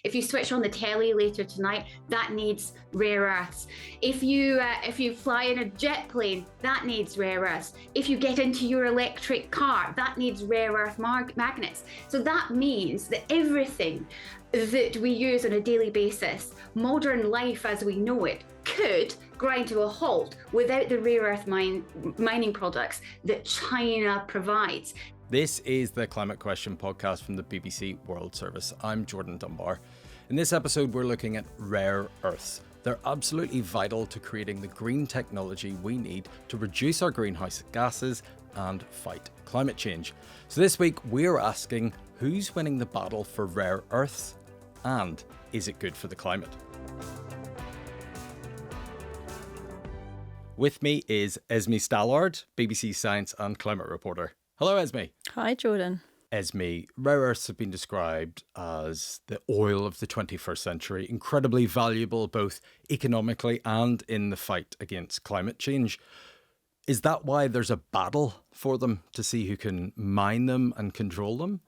If you switch on the telly later tonight, that needs rare earths. If you fly in a jet plane, that needs rare earths. If you get into your electric car, that needs rare earth magnets. So that means that everything that we use on a daily basis, modern life as we know it, could grind to a halt without the rare earth mining products that China provides. This is the Climate Question podcast from the BBC World Service. I'm Jordan Dunbar. In this episode, we're looking at rare earths. They're absolutely vital to creating the green technology we need to reduce our greenhouse gases and fight climate change. So this week, we're asking, who's winning the battle for rare earths? And is it good for the climate? With me is Esme Stallard, BBC Science and Climate reporter. Hello, Esme. Hi, Jordan. Esme, rare earths have been described as the oil of the 21st century, incredibly valuable both economically and in the fight against climate change. Is that why there's a battle for them to see who can mine them and control them?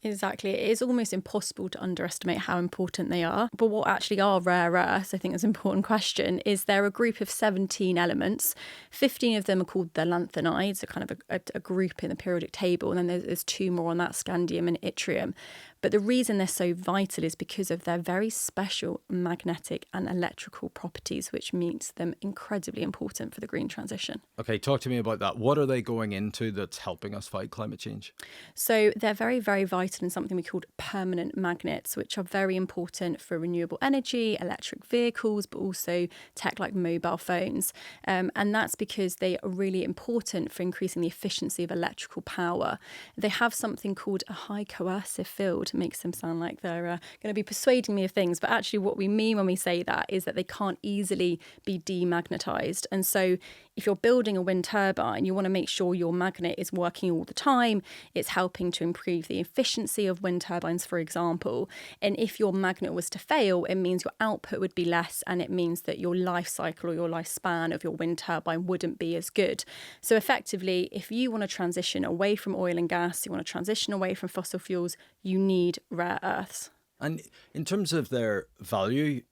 Exactly. It is almost impossible to underestimate how important they are. But what actually are rare earths, I think is an important question, is they're a group of 17 elements. 15 of them are called the lanthanides, a kind of a group in the periodic table. And then there's two more on that, scandium and yttrium. But the reason they're so vital is because of their very special magnetic and electrical properties, which makes them incredibly important for the green transition. Okay, talk to me about that. What are they going into that's helping us fight climate change? So they're very, very vital in something we call permanent magnets, which are very important for renewable energy, electric vehicles, but also tech like mobile phones. And that's because they are really important for increasing the efficiency of electrical power. They have something called a high coercive field. Makes them sound like they're going to be persuading me of things. But actually what we mean when we say that is that they can't easily be demagnetized. And so if you're building a wind turbine, you want to make sure your magnet is working all the time. It's helping to improve the efficiency of wind turbines, for example. And if your magnet was to fail, it means your output would be less, and it means that your life cycle or your lifespan of your wind turbine wouldn't be as good. So effectively, if you want to transition away from oil and gas, you want to transition away from fossil fuels, you need rare earths. And in terms of their value,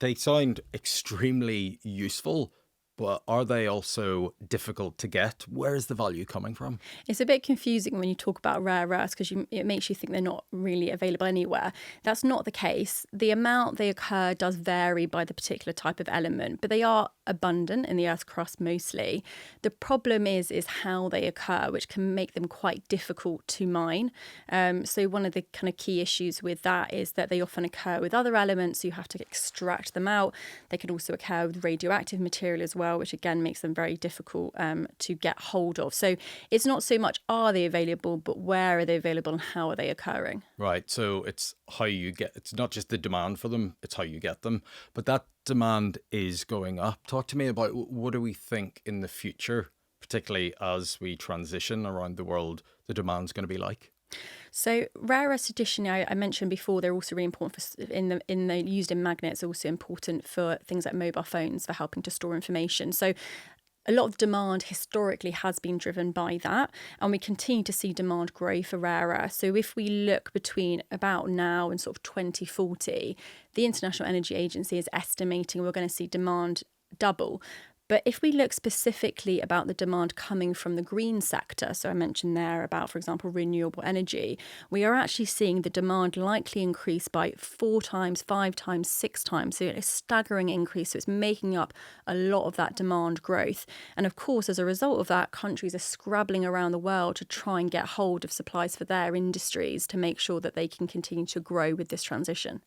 they sound extremely useful. But are they also difficult to get? Where is the value coming from? It's a bit confusing when you talk about rare earths because it makes you think they're not really available anywhere. That's not the case. The amount they occur does vary by the particular type of element, but they are abundant in the Earth's crust mostly. The problem is how they occur, which can make them quite difficult to mine. So one of the kind of key issues with that is that they often occur with other elements, so you have to extract them out. They could also occur with radioactive material as well, which again makes them very difficult to get hold of. So it's not so much are they available, but where are they available and how are they occurring? Right. So it's not just the demand for them, it's how you get them. But that demand is going up. Talk to me about what do we think in the future, particularly as we transition around the world, the demand's going to be like? So rare earths traditionally, I mentioned before, they're also really important used in magnets, also important for things like mobile phones for helping to store information. So a lot of demand historically has been driven by that, and we continue to see demand grow for rare earths. So if we look between about now and sort of 2040, the International Energy Agency is estimating we're going to see demand double. But if we look specifically about the demand coming from the green sector, so I mentioned there about, for example, renewable energy, we are actually seeing the demand likely increase by 4 times, 5 times, 6 times. So it's a staggering increase. So it's making up a lot of that demand growth. And of course, as a result of that, countries are scrabbling around the world to try and get hold of supplies for their industries to make sure that they can continue to grow with this transition.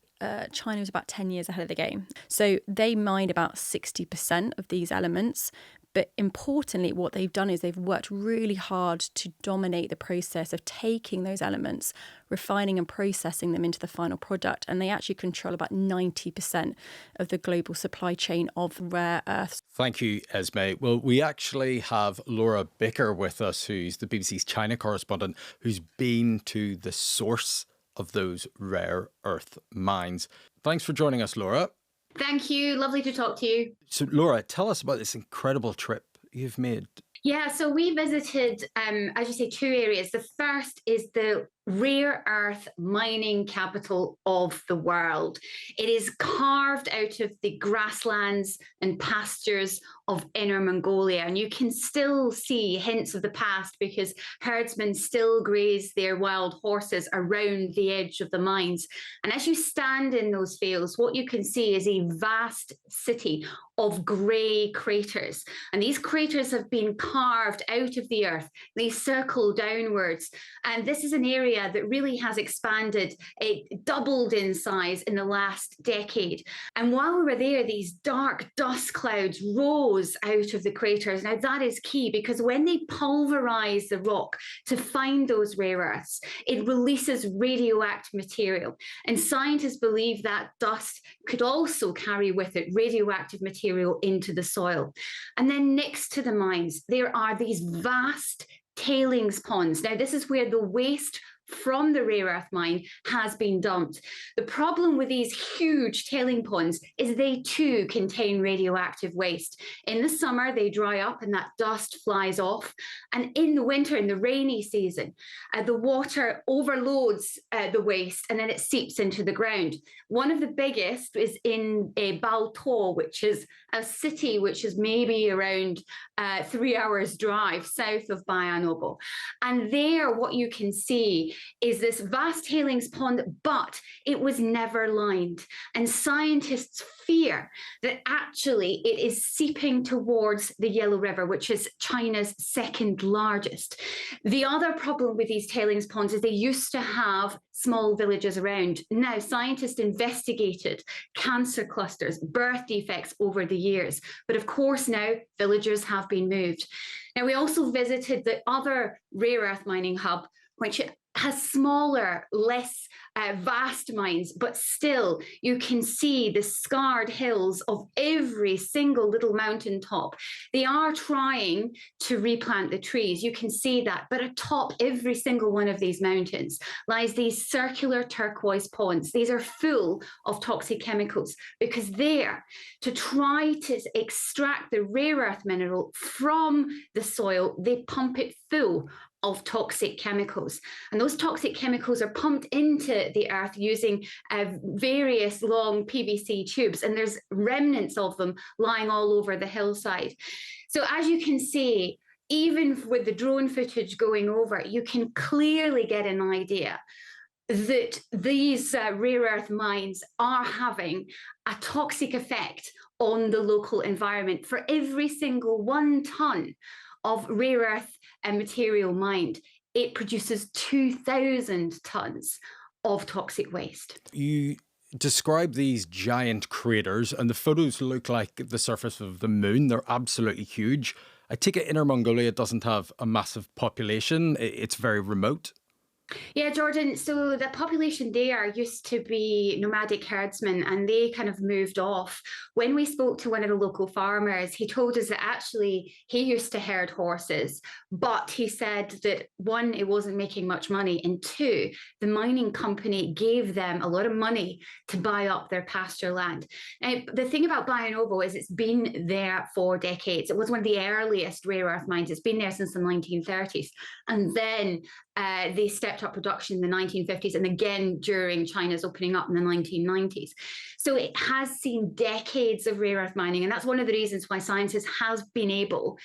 China was about 10 years ahead of the game. So they mine about 60% of these elements. But importantly, what they've done is they've worked really hard to dominate the process of taking those elements, refining and processing them into the final product. And they actually control about 90% of the global supply chain of rare earths. Thank you, Esme. Well, we actually have Laura Bicker with us, who's the BBC's China correspondent, who's been to the source of those rare earth mines. Thanks for joining us, Laura. Thank you. Lovely to talk to you. So, Laura, tell us about this incredible trip you've made. Yeah, so we visited, as you say, 2 areas. The first is the rare earth mining capital of the world. It is carved out of the grasslands and pastures of Inner Mongolia, and you can still see hints of the past because herdsmen still graze their wild horses around the edge of the mines. And as you stand in those fields, what you can see is a vast city of grey craters. And these craters have been carved out of the earth. They circle downwards. And this is an area that really has expanded. It doubled in size in the last decade. And while we were there, these dark dust clouds rose out of the craters. Now, that is key because when they pulverize the rock to find those rare earths, it releases radioactive material. And scientists believe that dust could also carry with it radioactive material into the soil. And then next to the mines, there are these vast tailings ponds. Now, this is where the waste from the rare earth mine has been dumped. The problem with these huge tailing ponds is they too contain radioactive waste. In the summer, they dry up and that dust flies off. And in the winter, in the rainy season, the water overloads the waste and then it seeps into the ground. One of the biggest is in Baltoro, which is a city which is maybe around 3 hours drive south of Bayanobo. And there, what you can see is this vast tailings pond, but it was never lined. And scientists fear that actually it is seeping towards the Yellow River, which is China's second largest. The other problem with these tailings ponds is they used to have small villages around. Now, scientists investigated cancer clusters, birth defects over the years. But of course, now villagers have been moved. Now, we also visited the other rare earth mining hub, which has smaller, less vast mines, but still you can see the scarred hills of every single little mountaintop. They are trying to replant the trees. You can see that. But atop every single one of these mountains lies these circular turquoise ponds. These are full of toxic chemicals because there, to try to extract the rare earth mineral from the soil, they pump it full of toxic chemicals. And those toxic chemicals are pumped into the earth using various long PVC tubes, and there's remnants of them lying all over the hillside. So as you can see, even with the drone footage going over, you can clearly get an idea that these rare earth mines are having a toxic effect on the local environment. For every single 1 ton of rare earth material mined, it produces 2,000 tons of toxic waste. You describe these giant craters, and the photos look like the surface of the moon. They're absolutely huge. I take it Inner Mongolia doesn't have a massive population. It's very remote. Yeah, Jordan. So the population there used to be nomadic herdsmen, and they kind of moved off. When we spoke to one of the local farmers, he told us that actually he used to herd horses, but he said that 1, it wasn't making much money, and 2, the mining company gave them a lot of money to buy up their pasture land. Now, the thing about Bayanobo is it's been there for decades. It was one of the earliest rare earth mines. It's been there since the 1930s. And then they stepped up production in the 1950s and again during China's opening up in the 1990s. So it has seen decades of rare earth mining. And that's one of the reasons why scientists have been able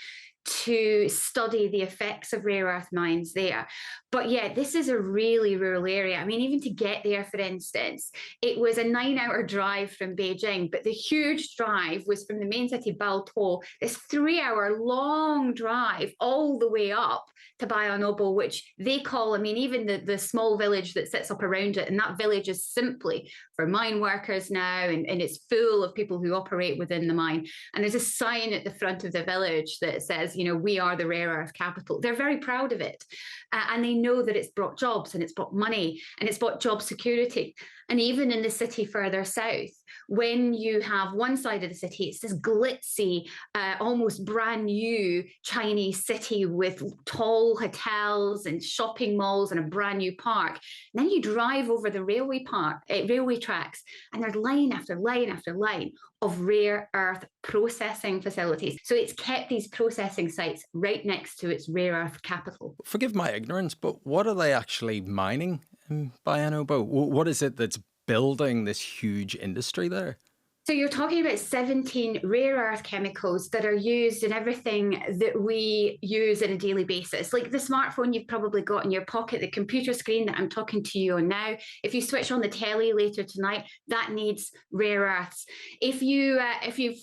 to study the effects of rare earth mines there. But yeah, this is a really rural area. I mean, even to get there, for instance, it was a 9-hour drive from Beijing, but the huge drive was from the main city, Baltoro, this 3-hour long drive all the way up to Bayanobo, which they call, I mean, even the small village that sits up around it, and that village is simply for mine workers now, and it's full of people who operate within the mine. And there's a sign at the front of the village that says, you know, we are the rare earth capital. They're very proud of it. And they know that it's brought jobs and it's brought money and it's brought job security. And even in the city further south, when you have one side of the city, it's this glitzy, almost brand new Chinese city with tall hotels and shopping malls and a brand new park. And then you drive over the railway tracks, and there's line after line after line of rare earth processing facilities. So it's kept these processing sites right next to its rare earth capital. Forgive my ignorance, but what are they actually mining in Bayan Obo? What is it that's building this huge industry there? So you're talking about 17 rare earth chemicals that are used in everything that we use on a daily basis. Like the smartphone you've probably got in your pocket, the computer screen that I'm talking to you on now. If you switch on the telly later tonight, that needs rare earths. If you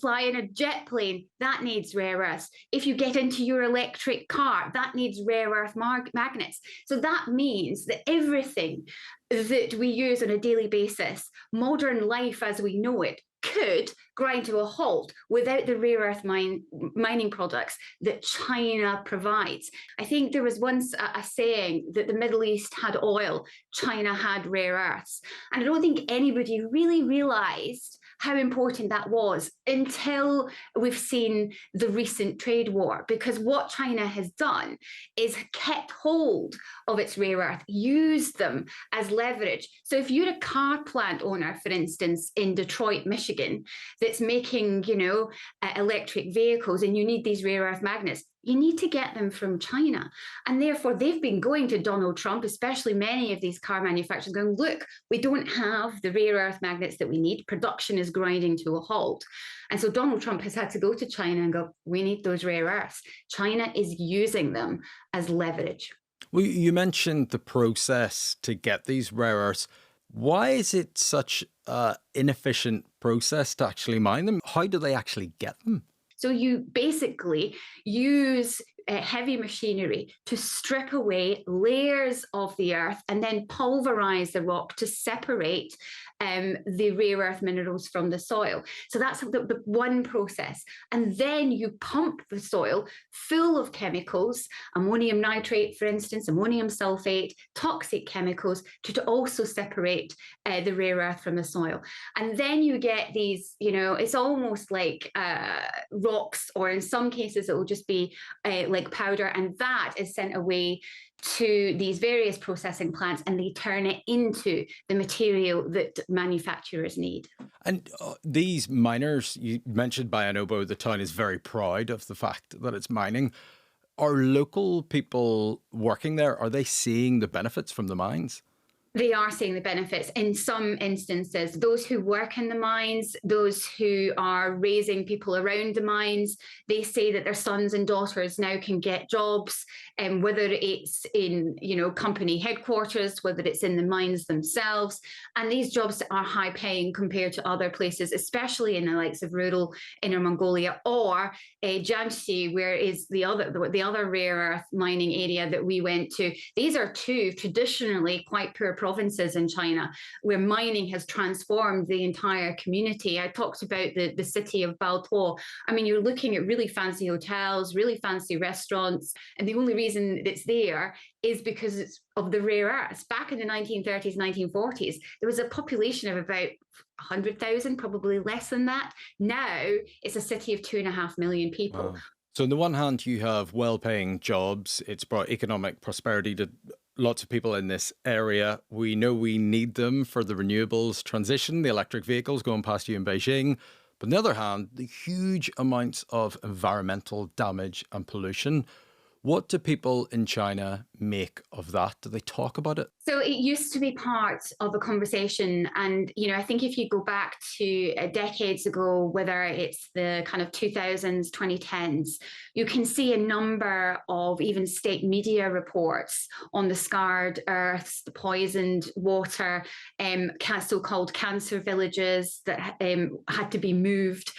fly in a jet plane, that needs rare earths. If you get into your electric car, that needs rare earth magnets. So that means that everything that we use on a daily basis, modern life as we know it, could grind to a halt without the rare earth mining products that China provides. I think there was once a saying that the Middle East had oil, China had rare earths. And I don't think anybody really realized how important that was until we've seen the recent trade war, because what China has done is kept hold of its rare earth, used them as leverage. So if you're a car plant owner, for instance, in Detroit, Michigan, that's making, electric vehicles, and you need these rare earth magnets, you need to get them from China. And therefore, they've been going to Donald Trump, especially many of these car manufacturers, going, look, we don't have the rare earth magnets that we need. Production is grinding to a halt. And so Donald Trump has had to go to China and go, we need those rare earths. China is using them as leverage. Well, you mentioned the process to get these rare earths. Why is it such an inefficient process to actually mine them? How do they actually get them? So you basically use heavy machinery to strip away layers of the earth and then pulverize the rock to separate the rare earth minerals from the soil. So that's the one process. And then you pump the soil full of chemicals, ammonium nitrate, for instance, ammonium sulfate, toxic chemicals to also separate the rare earth from the soil. And then you get these, it's almost like rocks, or in some cases it will just be like powder, and that is sent away to these various processing plants, and they turn it into the material that manufacturers need. And these miners, you mentioned Bayan Obo, the town is very proud of the fact that it's mining. Are local people working there, are they seeing the benefits from the mines? They are seeing the benefits in some instances. Those who work in the mines, those who are raising people around the mines, they say that their sons and daughters now can get jobs, and whether it's in company headquarters, whether it's in the mines themselves. And these jobs are high paying compared to other places, especially in the likes of rural Inner Mongolia or Jiangxi, where is the other rare earth mining area that we went to. These are two traditionally quite poor provinces in China where mining has transformed the entire community. I talked about the city of Baotuo. I mean, you're looking at really fancy hotels, really fancy restaurants, and the only reason it's there is because it's of the rare earths. Back in the 1930s, 1940s, there was a population of about 100,000, probably less than that. Now it's a city of 2.5 million people. Wow. So on the one hand, you have well-paying jobs. It's brought economic prosperity to lots of people in this area. We know we need them for the renewables transition, the electric vehicles going past you in Beijing. But on the other hand, the huge amounts of environmental damage and pollution. What do people in China make of that? Do they talk about it? So it used to be part of a conversation. And, I think if you go back to decades ago, whether it's the kind of 2000s, 2010s, you can see a number of even state media reports on the scarred earths, the poisoned water, so-called cancer villages that had to be moved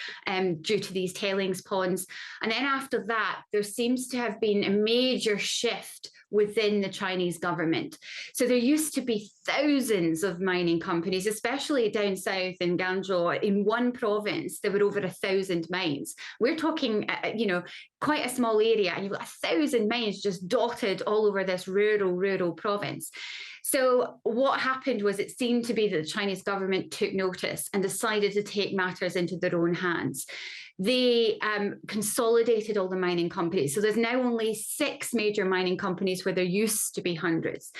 due to these tailings ponds. And then after that, there seems to have been a major shift within the Chinese government. So there used to be thousands of mining companies, especially down south in Ganzhou. In one province, there were over 1,000 mines. We're talking, quite a small area, and you've got 1,000 mines just dotted all over this rural province. So what happened was, it seemed to be that the Chinese government took notice and decided to take matters into their own hands. They consolidated all the mining companies. So there's now only 6 major mining companies where there used to be hundreds.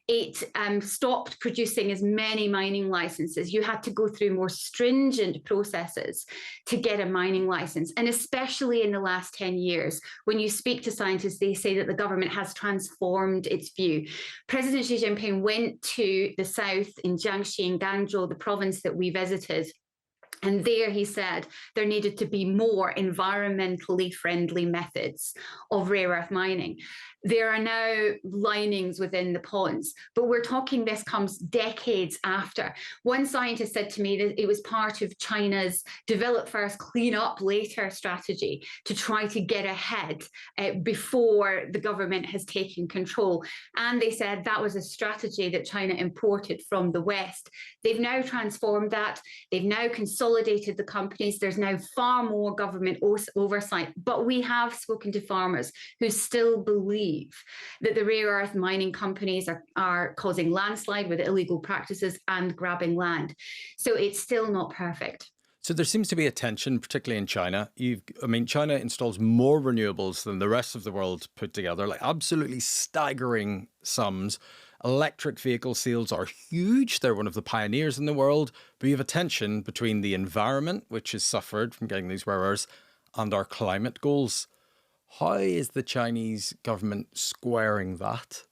It stopped producing as many mining licenses. You had to go through more stringent processes to get a mining license. And especially in the last 10 years, when you speak to scientists, they say that the government has transformed its view. President Xi Jinping went to the south in Jiangxi and Ganzhou, the province that we visited. And there he said there needed to be more environmentally friendly methods of rare earth mining. There are now linings within the ponds, but we're talking this comes decades after. One scientist said to me that it was part of China's develop first, clean up later strategy to try to get ahead before the government has taken control. And they said that was a strategy that China imported from the West. They've now transformed that. They've now consolidated the companies. There's now far more government oversight, but we have spoken to farmers who still believe that the rare earth mining companies are causing landslide with illegal practices and grabbing land. So it's still not perfect. So there seems to be a tension, particularly in China. China installs more renewables than the rest of the world put together, like absolutely staggering sums. Electric vehicle sales are huge. They're one of the pioneers in the world. But you have a tension between the environment, which has suffered from getting these rare earths, and our climate goals. How is the Chinese government squaring that?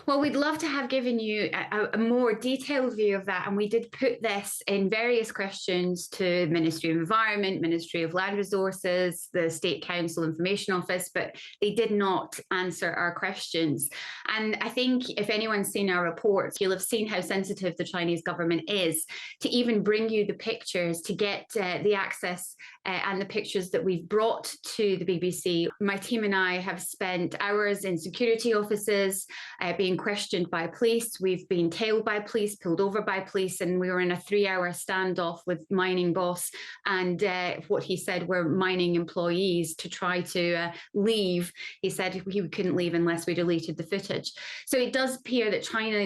Well, we'd love to have given you a more detailed view of that. And we did put this in various questions to Ministry of Environment, Ministry of Land Resources, the State Council Information Office, but they did not answer our questions. And I think if anyone's seen our reports, you'll have seen how sensitive the Chinese government is to even bring you the pictures, to get the access and the pictures that we've brought to the BBC. My team and I have spent hours in security offices, being questioned by police. We've been tailed by police, pulled over by police, and we were in a 3-hour standoff with mining boss and what he said were mining employees to try to leave. He said he couldn't leave unless we deleted the footage. So it does appear that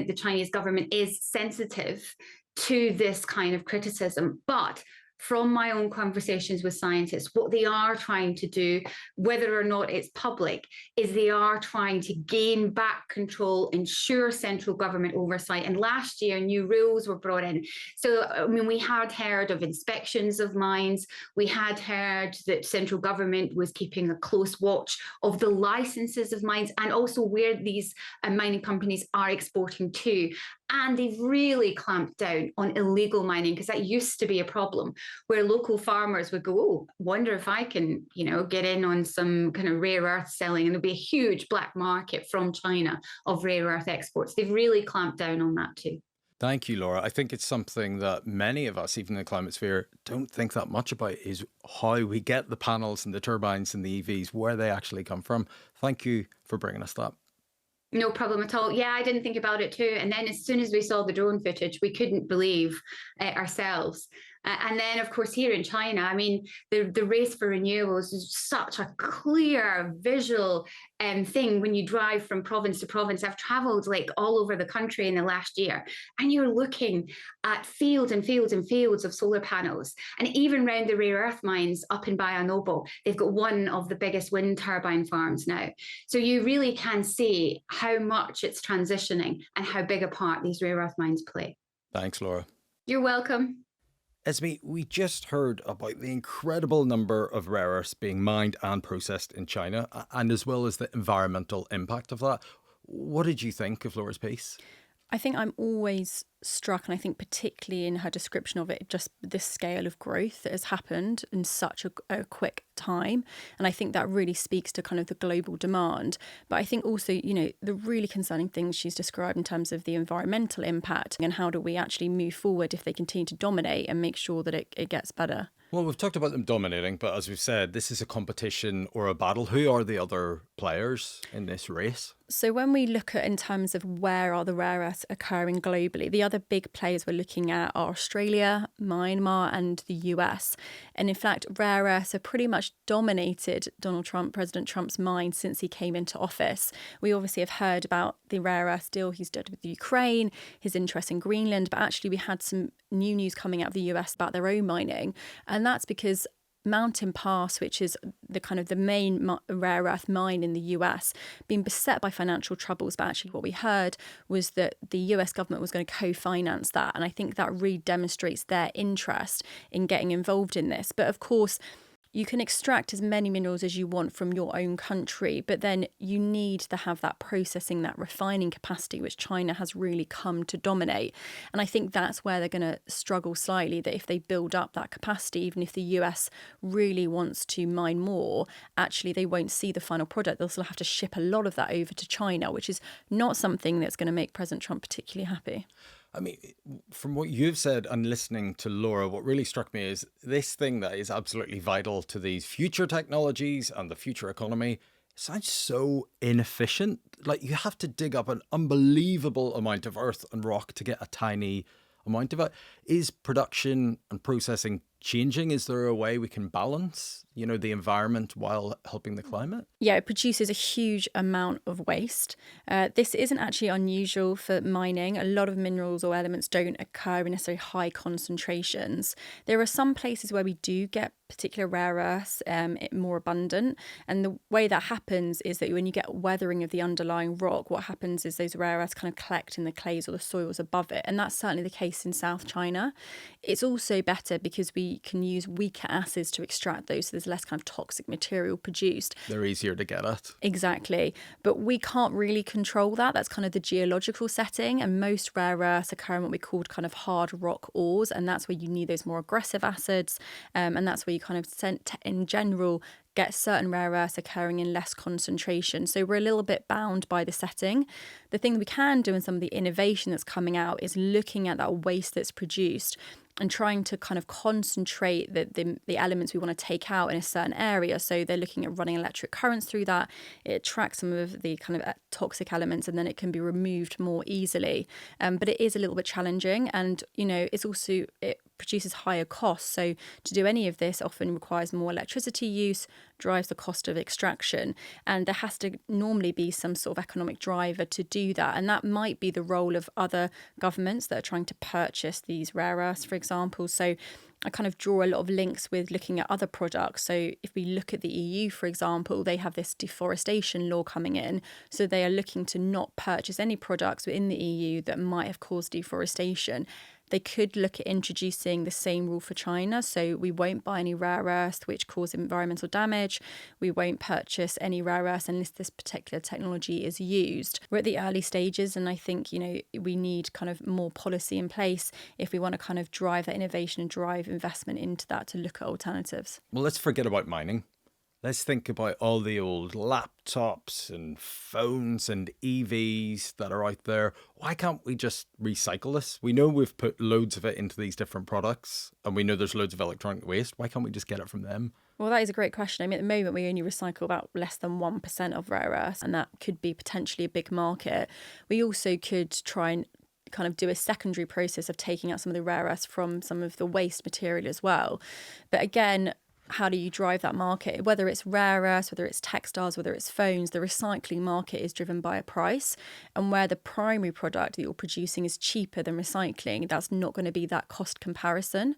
the Chinese government is sensitive to this kind of criticism. But from my own conversations with scientists, what they are trying to do, whether or not it's public, is they are trying to gain back control, ensure central government oversight. And last year, new rules were brought in. So, we had heard of inspections of mines. We had heard that central government was keeping a close watch of the licenses of mines and also where these mining companies are exporting to. And they've really clamped down on illegal mining, because that used to be a problem where local farmers would go, oh, wonder if I can, get in on some kind of rare earth selling. And there'll be a huge black market from China of rare earth exports. They've really clamped down on that too. Thank you, Laura. I think it's something that many of us, even in the climate sphere, don't think that much about, is how we get the panels and the turbines and the EVs, where they actually come from. Thank you for bringing us that. No problem at all. Yeah, I didn't think about it too. And then as soon as we saw the drone footage, we couldn't believe ourselves. And then, of course, here in China, the race for renewables is such a clear visual thing when you drive from province to province. I've traveled all over the country in the last year, and you're looking at fields and fields and fields of solar panels. And even around the rare earth mines up in Bayan Obo, they've got one of the biggest wind turbine farms now. So you really can see how much it's transitioning and how big a part these rare earth mines play. Thanks, Laura. You're welcome. Esme, we just heard about the incredible number of rare earths being mined and processed in China, and as well as the environmental impact of that. What did you think of Laura's piece? I think I'm always struck, and I think particularly in her description of it, just the scale of growth that has happened in such a quick time. And I think that really speaks to kind of the global demand. But I think also, the really concerning things she's described in terms of the environmental impact and how do we actually move forward if they continue to dominate and make sure that it gets better. Well, we've talked about them dominating, but as we've said, this is a competition or a battle. Who are the other players in this race? So when we look at in terms of where are the rare earths occurring globally, the other big players we're looking at are Australia, Myanmar and the US. And in fact, rare earths have pretty much dominated President Trump's mind since he came into office. We obviously have heard about the rare earths deal he's done with Ukraine, his interest in Greenland, but actually we had some new news coming out of the US about their own mining. And that's because Mountain Pass, which is the main rare earth mine in the US, being beset by financial troubles. But actually what we heard was that the US government was going to co-finance that. And I think that really demonstrates their interest in getting involved in this. But of course, you can extract as many minerals as you want from your own country, but then you need to have that processing, that refining capacity, which China has really come to dominate. And I think that's where they're going to struggle slightly, that if they build up that capacity, even if the US really wants to mine more, actually they won't see the final product. They'll still have to ship a lot of that over to China, which is not something that's going to make President Trump particularly happy. I mean, from what you've said and listening to Laura, what really struck me is this thing that is absolutely vital to these future technologies and the future economy sounds so inefficient. Like you have to dig up an unbelievable amount of earth and rock to get a tiny amount of it. Is production and processing changing? Is there a way we can balance, the environment while helping the climate? Yeah, it produces a huge amount of waste. This isn't actually unusual for mining. A lot of minerals or elements don't occur in necessarily high concentrations. There are some places where we do get particular rare earths more abundant. And the way that happens is that when you get weathering of the underlying rock, what happens is those rare earths kind of collect in the clays or the soils above it. And that's certainly the case in South China. It's also better because we can use weaker acids to extract those, so there's less kind of toxic material produced. They're easier to get at. Exactly. But we can't really control that. That's kind of the geological setting. And most rare earths occur in what we call kind of hard rock ores. And that's where you need those more aggressive acids. And that's where you kind of, in general, get certain rare earths occurring in less concentration. So we're a little bit bound by the setting. The thing that we can do in some of the innovation that's coming out is looking at that waste that's produced and trying to kind of concentrate the elements we want to take out in a certain area. So they're looking at running electric currents through that. It tracks some of the kind of toxic elements and then it can be removed more easily. But it is a little bit challenging and, it's also, it produces higher costs. So to do any of this often requires more electricity use, drives the cost of extraction. And there has to normally be some sort of economic driver to do that. And that might be the role of other governments that are trying to purchase these rare earths, for example. So I kind of draw a lot of links with looking at other products. So if we look at the EU, for example, they have this deforestation law coming in. So they are looking to not purchase any products within the EU that might have caused deforestation. They could look at introducing the same rule for China. So we won't buy any rare earths which cause environmental damage. We won't purchase any rare earths unless this particular technology is used. We're at the early stages and I think, we need kind of more policy in place if we want to kind of drive that innovation and drive investment into that to look at alternatives. Well, let's forget about mining. Let's think about all the old laptops and phones and EVs that are out there. Why can't we just recycle this? We know we've put loads of it into these different products and we know there's loads of electronic waste. Why can't we just get it from them? Well, that is a great question. I mean, at the moment, we only recycle about less than 1% of rare earths, and that could be potentially a big market. We also could try and kind of do a secondary process of taking out some of the rare earths from some of the waste material as well. But again, how do you drive that market? Whether it's rare earths, whether it's textiles, whether it's phones, the recycling market is driven by a price. And where the primary product that you're producing is cheaper than recycling, that's not going to be that cost comparison.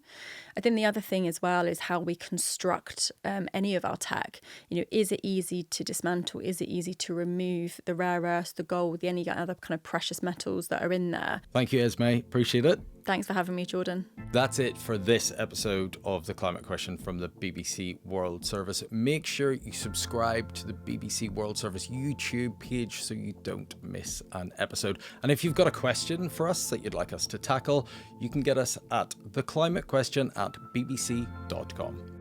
I think the other thing as well is how we construct any of our tech. Is it easy to dismantle? Is it easy to remove the rare earths, the gold, any other kind of precious metals that are in there? Thank you, Esme. Appreciate it. Thanks for having me, Jordan. That's it for this episode of The Climate Question from the BBC World Service. Make sure you subscribe to the BBC World Service YouTube page so you don't miss an episode. And if you've got a question for us that you'd like us to tackle, you can get us at theclimatequestion@bbc.com.